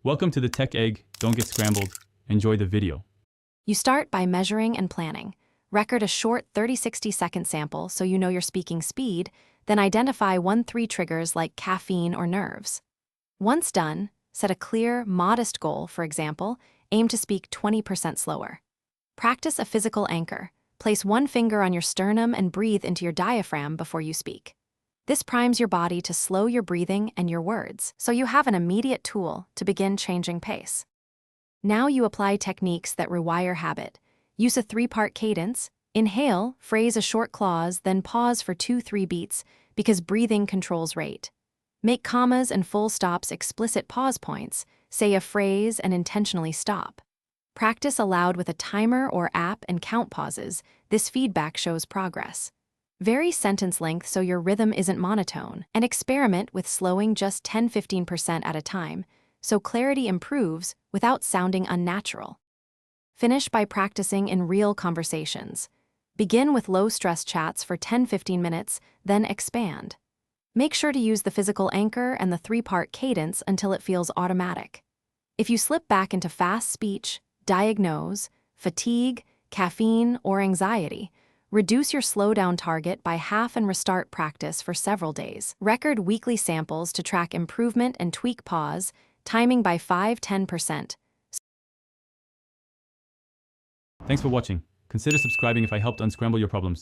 Welcome to the Tech Egg. Don't get scrambled. Enjoy the video. You start by measuring and planning. Record a short 30-60-second sample so you know your speaking speed, then identify 1-3 triggers like caffeine or nerves. Once done, set a clear, modest goal. For example, aim to speak 20% slower. Practice a physical anchor. Place one finger on your sternum and breathe into your diaphragm before you speak. This primes your body to slow your breathing and your words, so you have an immediate tool to begin changing pace. Now you apply techniques that rewire habit. Use a 3-part cadence. Inhale, phrase a short clause, then pause for 2-3 beats because breathing controls rate. Make commas and full stops explicit pause points. Say a phrase and intentionally stop. Practice aloud with a timer or app and count pauses. This feedback shows progress. Vary sentence length so your rhythm isn't monotone, and experiment with slowing just 10-15% at a time so clarity improves without sounding unnatural. Finish by practicing in real conversations. Begin with low-stress chats for 10-15 minutes, then expand. Make sure to use the physical anchor and the 3-part cadence until it feels automatic. If you slip back into fast speech, diagnose fatigue, caffeine, or anxiety. Reduce your slowdown target by half and restart practice for several days. Record weekly samples to track improvement and tweak pause, timing by 5-10%. Thanks for watching. Consider subscribing if I helped unscramble your problems.